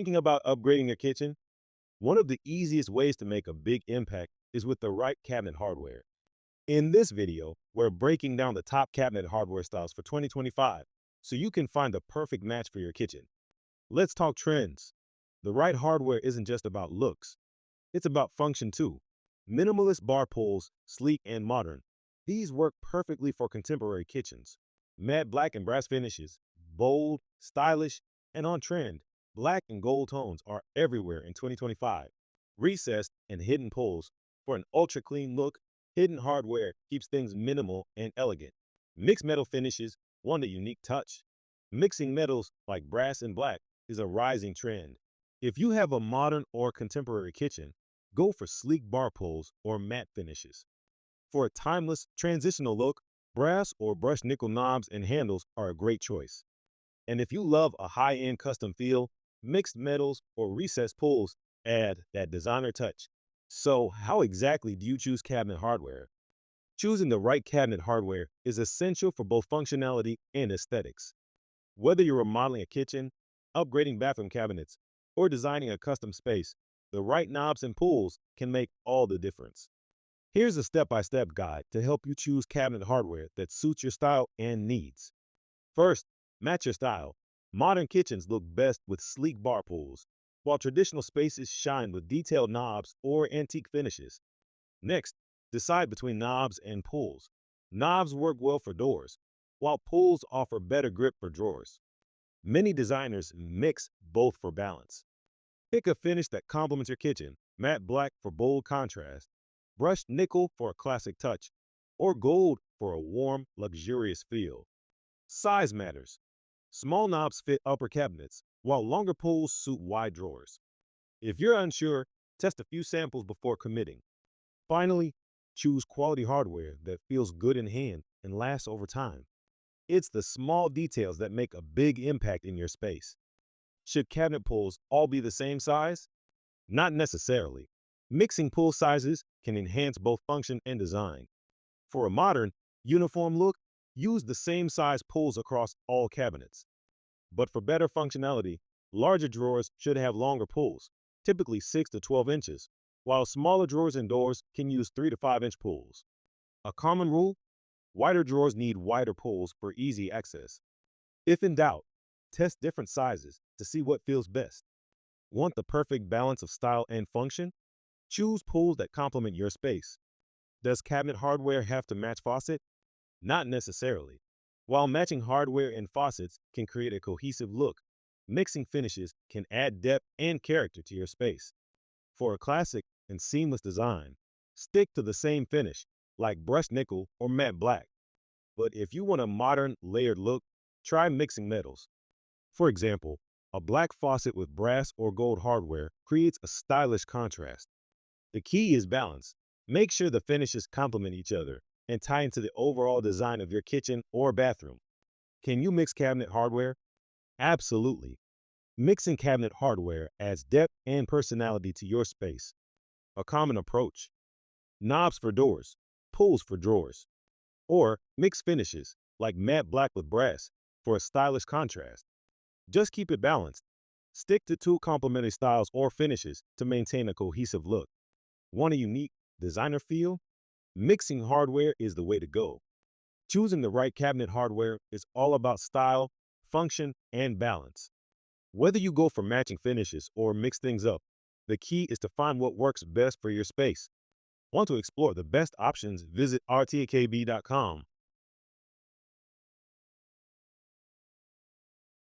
Thinking about upgrading your kitchen? One of the easiest ways to make a big impact is with the right cabinet hardware. In this video, we're breaking down the top cabinet hardware styles for 2025 so you can find the perfect match for your kitchen. Let's talk trends. The right hardware isn't just about looks, it's about function too. Minimalist bar pulls, sleek and modern. These work perfectly for contemporary kitchens. Matte black and brass finishes, bold, stylish, and on trend. Black and gold tones are everywhere in 2025. Recessed and hidden pulls. For an ultra clean look, hidden hardware keeps things minimal and elegant. Mixed metal finishes want a unique touch. Mixing metals like brass and black is a rising trend. If you have a modern or contemporary kitchen, go for sleek bar pulls or matte finishes. For a timeless, transitional look, brass or brushed nickel knobs and handles are a great choice. And if you love a high-end custom feel, mixed metals or recessed pulls add that designer touch. So, how exactly do you choose cabinet hardware? Choosing the right cabinet hardware is essential for both functionality and aesthetics. Whether you're remodeling a kitchen, upgrading bathroom cabinets, or designing a custom space, the right knobs and pulls can make all the difference. Here's a step-by-step guide to help you choose cabinet hardware that suits your style and needs. First, match your style. Modern kitchens look best with sleek bar pulls, while traditional spaces shine with detailed knobs or antique finishes. Next, decide between knobs and pulls. Knobs work well for doors, while pulls offer better grip for drawers. Many designers mix both for balance. Pick a finish that complements your kitchen: matte black for bold contrast, brushed nickel for a classic touch, or gold for a warm, luxurious feel. Size matters. Small knobs fit upper cabinets, while longer pulls suit wide drawers. If you're unsure, test a few samples before committing. Finally, choose quality hardware that feels good in hand and lasts over time. It's the small details that make a big impact in your space. Should cabinet pulls all be the same size? Not necessarily. Mixing pull sizes can enhance both function and design. For a modern, uniform look, use the same size pulls across all cabinets. But for better functionality, larger drawers should have longer pulls, typically 6 to 12 inches, while smaller drawers and doors can use 3 to 5-inch pulls. A common rule: wider drawers need wider pulls for easy access. If in doubt, test different sizes to see what feels best. Want the perfect balance of style and function? Choose pulls that complement your space. Does cabinet hardware have to match faucet? Not necessarily. While matching hardware and faucets can create a cohesive look, mixing finishes can add depth and character to your space. For a classic and seamless design, stick to the same finish, like brushed nickel or matte black. But if you want a modern, layered look, try mixing metals. For example, a black faucet with brass or gold hardware creates a stylish contrast. The key is balance. Make sure the finishes complement each other and tie into the overall design of your kitchen or bathroom. Can you mix cabinet hardware? Absolutely. Mixing cabinet hardware adds depth and personality to your space. A common approach: knobs for doors, pulls for drawers, or mix finishes like matte black with brass for a stylish contrast. Just keep it balanced. Stick to two complementary styles or finishes to maintain a cohesive look. Want a unique designer feel? Mixing hardware is the way to go. Choosing the right cabinet hardware is all about style, function, and balance. Whether you go for matching finishes or mix things up, the key is to find what works best for your space. Want to explore the best options? Visit rtkb.com